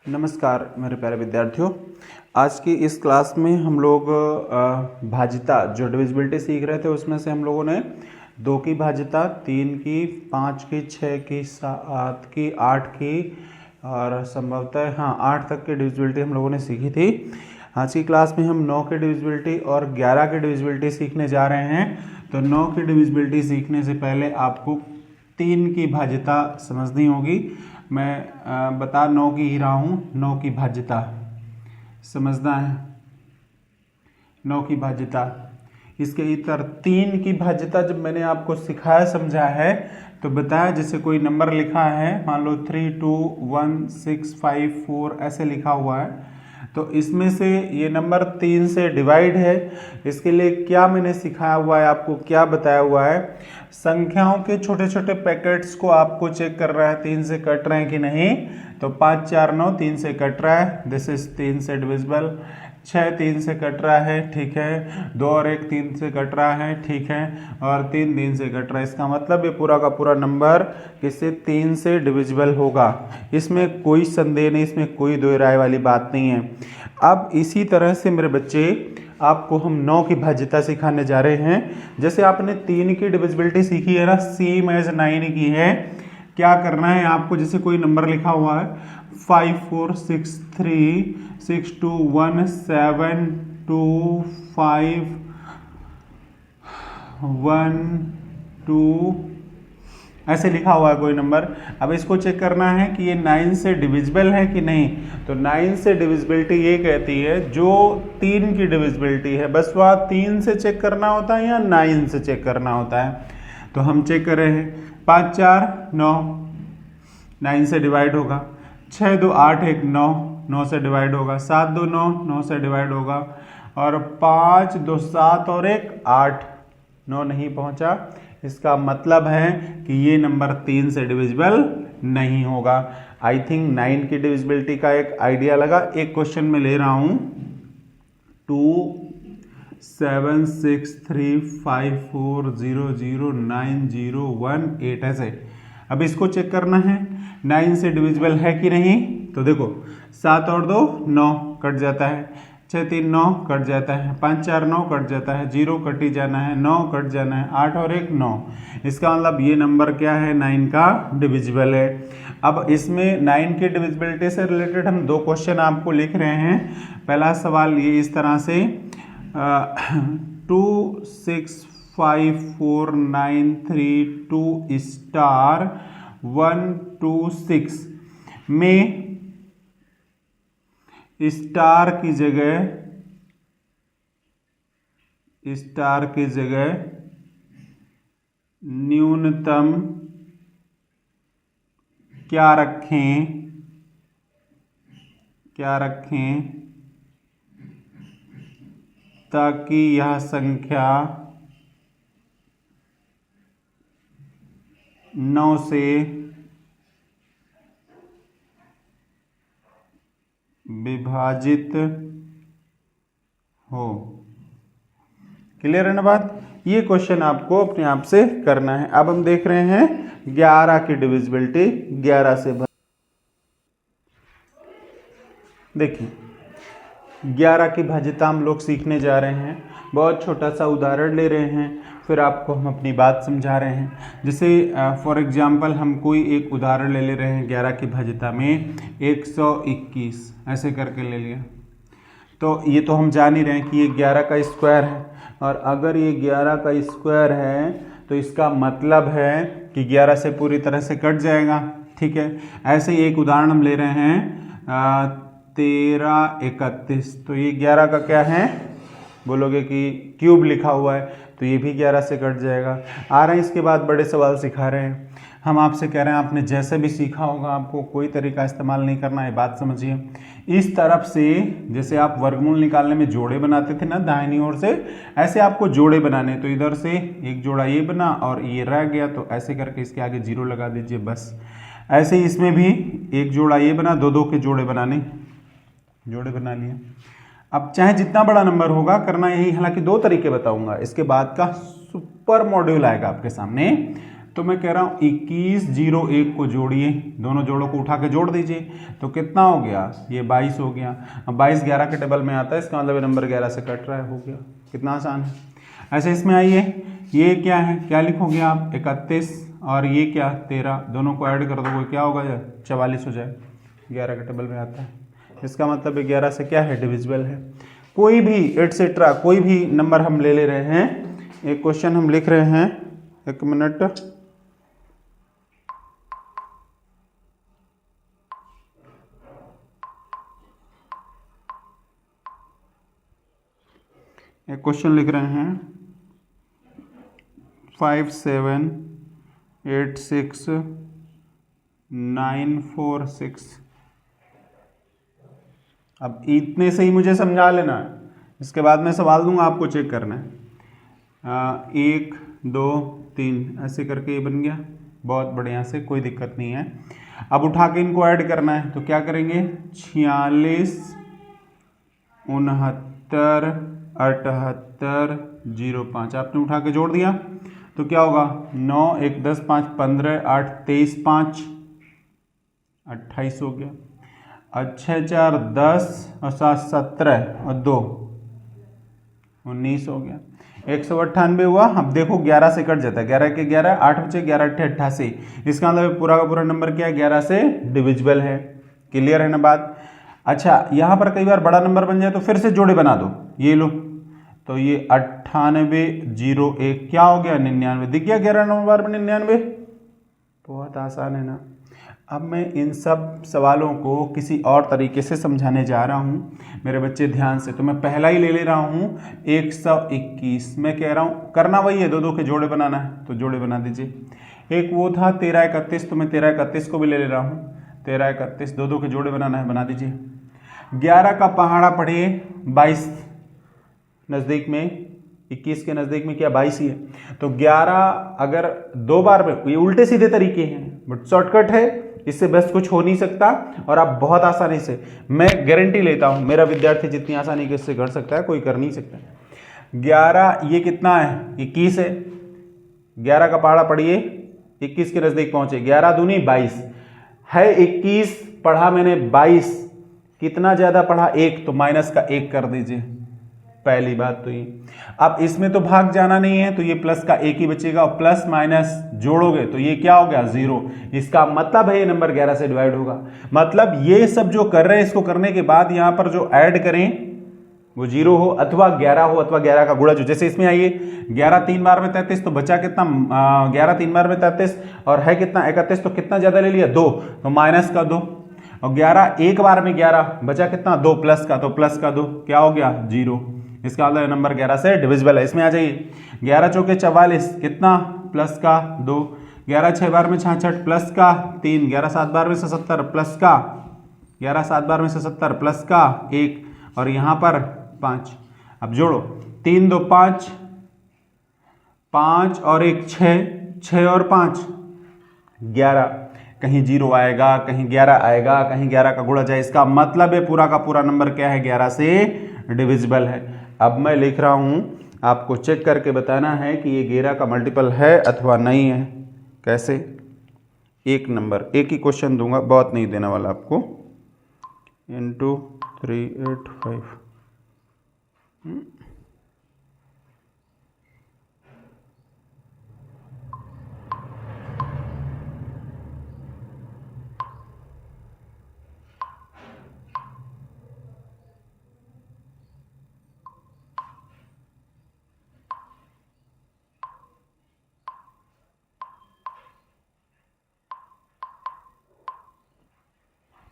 नमस्कार मेरे प्यारे विद्यार्थियों। आज की इस क्लास में हम लोग भाज्यता जो डिविजिबिलिटी सीख रहे थे उसमें से हम लोगों ने 2 की भाज्यता, 3 की, 5 की, 6 की, 7 की, 8 की और संभवतः 8 तक की डिविजिबिलिटी हम लोगों ने सीखी थी। आज की क्लास में हम 9 की डिविजिबिलिटी और 11 की डिविजिबिलिटी सीखने जा रहे हैं। तो 9 की डिविजिबिलिटी सीखने से पहले आपको 3 की भाज्यता समझनी होगी। मैं बता 9 की ही रहा हूँ। 9 की भाज्यता समझना है। 9 की भाज्यता, इसके इतर 3 की भाज्यता जब मैंने आपको सिखाया समझा है तो बताया, जैसे कोई नंबर लिखा है, मान लो 3, 2, 1, 6, 5, 4 ऐसे लिखा हुआ है, तो इसमें से ये नंबर 3 से डिवाइड है। इसके लिए क्या मैंने सिखाया हुआ है, आपको क्या बताया हुआ है, संख्याओं के छोटे छोटे पैकेट्स को आपको चेक कर रहा है 3 से कट रहे हैं कि नहीं। तो 5, 4, 9 3 से कट रहा है, दिस इज 3 से डिविजिबल। 6 3 से कट रहा है, ठीक है। 2 और 1 3 से कट रहा है, ठीक है। और 3 3 से कट रहा है। इसका मतलब ये पूरा का पूरा नंबर किससे 3 से डिविजिबल होगा। इसमें कोई संदेह नहीं, इसमें कोई दो राय वाली बात नहीं है। अब इसी तरह से मेरे बच्चे आपको हम 9 की भाज्यता सिखाने जा रहे हैं। जैसे आपने 3 की डिविजिबिलिटी सीखी है ना, सेम एज 9 की है। क्या करना है आपको, जैसे कोई नंबर लिखा हुआ है 5 4 6 3 6 2 1 7 2 5 1 2 ऐसे लिखा हुआ है कोई नंबर। अब इसको चेक करना है कि ये 9 से डिविजिबल है कि नहीं। तो 9 से डिविजिबिलिटी ये कहती है जो 3 की डिविजिबिलिटी है, बस वह 3 से चेक करना होता है या 9 से चेक करना होता है। तो हम चेक कर रहे हैं। 5 4 9 9 से डिवाइड होगा। 6 2 8 1 9 9 से डिवाइड होगा। 7 2 9 9 से डिवाइड होगा। और 5 2 7 और 1 8 9 नहीं पहुंचा। इसका मतलब है कि ये नंबर 3 से डिविजिबल नहीं होगा। आई थिंक 9 की डिविजिबिलिटी का एक आइडिया लगा। एक क्वेश्चन में ले रहा हूं 2 7 6 3 5 4 0 0 9 0 1 8 ऐसे। अब इसको चेक करना है 9 से डिविजिबल है कि नहीं। तो देखो 7 और 2 9 कट जाता है, 6 3 9 कट जाता है, 5 4 9 कट जाता है, 0 कट ही जाना है, 9 कट जाना है, 8 और 1 9। इसका मतलब ये नंबर क्या है, 9 का डिविजिबल है। अब इसमें 9 की डिविजिबिलिटी से रिलेटेड हम 2 क्वेश्चन आपको लिख रहे हैं। पहला सवाल ये इस तरह से 2 6 5 4 9 3 2 स्टार 1 2 6 में स्टार की जगह न्यूनतम क्या रखें ताकि यह संख्या 9 से विभाजित हो। क्लियर है ना बात। ये क्वेश्चन आपको अपने आप से करना है। अब हम देख रहे हैं 11 की डिविजिबिलिटी। 11 से देखिए 11 की भाज्यता हम लोग सीखने जा रहे हैं। बहुत छोटा सा उदाहरण ले रहे हैं, फिर आपको हम अपनी बात समझा रहे हैं। जैसे फॉर एग्जांपल हम कोई एक उदाहरण ले रहे हैं 11 की भाज्यता में 121 ऐसे करके ले लिया। तो ये तो हम जान ही रहे हैं कि ये 11 का स्क्वायर है, और अगर ये 11 का स्क्वायर है तो इसका मतलब है कि 11 से पूरी तरह से कट जाएगा, ठीक है। ऐसे ही एक उदाहरण हम ले रहे हैं 13 31। तो ये 11 का क्या है, बोलोगे कि क्यूब लिखा हुआ है, तो ये भी 11 से कट जाएगा। आ रहे हैं इसके बाद बड़े सवाल सिखा रहे हैं। हम आपसे कह रहे हैं आपने जैसे भी सीखा होगा आपको कोई तरीका इस्तेमाल नहीं करना है, बात समझिए। इस तरफ से जैसे आप वर्गमूल निकालने में जोड़े बनाते थे ना दाहिनी ओर से, ऐसे आपको जोड़े बनाने। तो इधर से एक जोड़ा ये बना और ये रह गया, तो ऐसे करके इसके आगे 0 लगा दीजिए बस। ऐसे ही इसमें भी एक जोड़ा ये बना, 2 2 के जोड़े बना लिए। अब चाहे जितना बड़ा नंबर होगा करना यही, हालांकि 2 तरीके बताऊंगा। इसके बाद का सुपर मॉड्यूल आएगा आपके सामने, तो मैं कह रहा हूँ 21 0 1 को जोड़िए, दोनों जोड़ों को उठा के जोड़ दीजिए तो कितना हो गया, ये 22 हो गया। अब 22 11 के टेबल में आता है, इसका मतलब नंबर 11 से कट रहा है, हो गया। कितना आसान है। ऐसे इसमें आइए, ये क्या है, क्या लिखोगे आप, 31 और ये क्या 13, दोनों को ऐड कर दोगे क्या होगा, 44 हो जाए, 11 के टेबल में आता है। इसका मतलब 11 से क्या है, डिविजिबल है। कोई भी एटसेट्रा कोई भी नंबर हम ले रहे हैं। एक क्वेश्चन हम लिख रहे हैं, एक मिनट, एक क्वेश्चन लिख रहे हैं 5 7 8 6 9 4 6। अब इतने से ही मुझे समझा लेना है, इसके बाद मैं सवाल दूंगा, आपको चेक करना है। 1 2 3 ऐसे करके ये बन गया, बहुत बढ़िया से, कोई दिक्कत नहीं है। अब उठा के इनको ऐड करना है तो क्या करेंगे, 46 69 78 05, आपने उठा के जोड़ दिया तो क्या होगा, 9 1 10 5 15 8 23 5 28 हो गया। और 6 4 10 और 7 17 और 2 19 हो गया। 198 हुआ। अब देखो 11 से कट जाता है, 11 के 11 8 बचे, 11 8 88। इसका मतलब पूरा का पूरा नंबर क्या है, 11 से डिविजिबल है। क्लियर है ना बात। अच्छा, यहाँ पर कई बार बड़ा नंबर बन जाए तो फिर से जोड़े बना दो, ये लो, तो ये 98 0 1 क्या हो गया, 99। दिख गया 11 नंबर में 99, बहुत आसान है ना। अब मैं इन सब सवालों को किसी और तरीके से समझाने जा रहा हूँ मेरे बच्चे, ध्यान से। तो मैं पहला ही ले रहा हूँ 121। मैं कह रहा हूँ करना वही है, दो दो के जोड़े बनाना है तो जोड़े बना दीजिए। एक वो था 13 31, तो मैं 13 31 को भी ले रहा हूँ, 13 31 दो दो के जोड़े बनाना है, बना दीजिए। 11 का पहाड़ा पढ़िए, 22 नज़दीक में, 21 के नज़दीक में क्या 22 ही है, तो 11 अगर दो बार में, ये उल्टे सीधे तरीके हैं बट शॉर्टकट है, इससे बेस्ट कुछ हो नहीं सकता। और आप बहुत आसानी से, मैं गारंटी लेता हूं मेरा विद्यार्थी जितनी आसानी से इससे कर सकता है कोई कर नहीं सकता। 11 ये कितना है, 21 है, 11 का पहाड़ा पढ़िए, 21 के नज़दीक पहुंचे, 11 दूनी 22 है, 21 पढ़ा मैंने 22, कितना ज़्यादा पढ़ा 1, तो माइनस का 1 कर दीजिए, पहली बात तो ये। अब इसमें तो भाग जाना नहीं है तो ये प्लस का 1 ही बचेगा, और प्लस माइनस जोड़ोगे तो ये क्या हो गया 0। इसका मतलब है ये नंबर 11 से डिवाइड होगा। मतलब ये सब जो कर रहे हैं, इसको करने के बाद यहां पर जो ऐड करें वो 0 हो अथवा 11 हो, अथवा 11 का गुणा जो, जैसे इसमें आइए 11 3 बार में 33, तो बचा कितना, 11 3 बार में 33 और है कितना 31, तो कितना ज्यादा ले लिया 2, तो माइनस का 2, और 11 एक बार में 11 बचा कितना 2 प्लस का, तो प्लस का 2 क्या हो गया 0। इसका मतलब नंबर 11 से डिविजिबल है। इसमें आ जाइए, 11 चौके 44 कितना, प्लस का 2, 11 6 बार में 66 प्लस का 3, 11 7 बार में 77 प्लस का, 11 7 बार में 77 प्लस का 1, और यहाँ पर 5। अब जोड़ो, 3 2 5, 5 और 1 6, 6 और 5 11, कहीं 0 आएगा, कहीं 11 आएगा, कहीं 11 का गुणा जाए, इसका मतलब है पूरा का पूरा नंबर क्या है, 11 से डिविजिबल है। अब मैं लिख रहा हूं, आपको चेक करके बताना है कि ये 11 का मल्टीपल है अथवा नहीं है। कैसे, एक नंबर, एक ही क्वेश्चन दूंगा, बहुत नहीं देने वाला आपको, इंटू 385।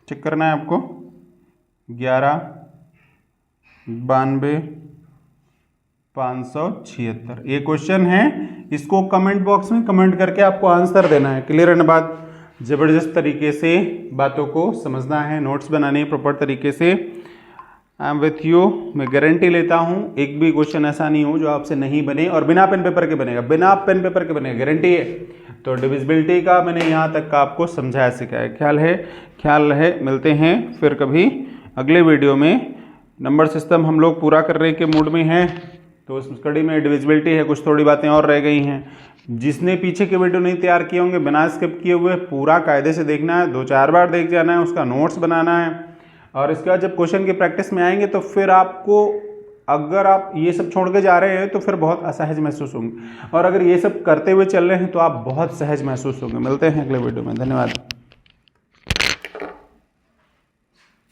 चेक करना है आपको, 11 92 576 ये क्वेश्चन है। इसको कमेंट बॉक्स में कमेंट करके आपको आंसर देना है। क्लियर है ना बात। ज़बरदस्त तरीके से बातों को समझना है, नोट्स बनाने हैं प्रॉपर तरीके से। I am with you. मैं गारंटी लेता हूँ एक भी क्वेश्चन ऐसा नहीं हो जो आपसे नहीं बने, और बिना पेन पेपर के बनेगा, बिना पेन पेपर के बनेगा, गारंटी है। तो डिविजिबिलिटी का मैंने यहाँ तक का आपको समझाया सिखाया। ख्याल रहे, मिलते हैं फिर कभी अगले वीडियो में। नंबर सिस्टम हम लोग पूरा करने के मूड में हैं, तो उस कड़ी में डिविजिबिलिटी है, कुछ थोड़ी बातें और रह गई हैं। जिसने पीछे के वीडियो नहीं तैयार किए होंगे बिना स्किप किए हुए पूरा कायदे से देखना है, 2-4 बार देख जाना है, उसका नोट्स बनाना है। और इसके बाद जब क्वेश्चन की प्रैक्टिस में आएंगे तो फिर आपको, अगर आप ये सब छोड़ के जा रहे हैं तो फिर बहुत असहज महसूस होंगे, और अगर ये सब करते हुए चल रहे हैं तो आप बहुत सहज महसूस होंगे। मिलते हैं अगले वीडियो में, धन्यवाद।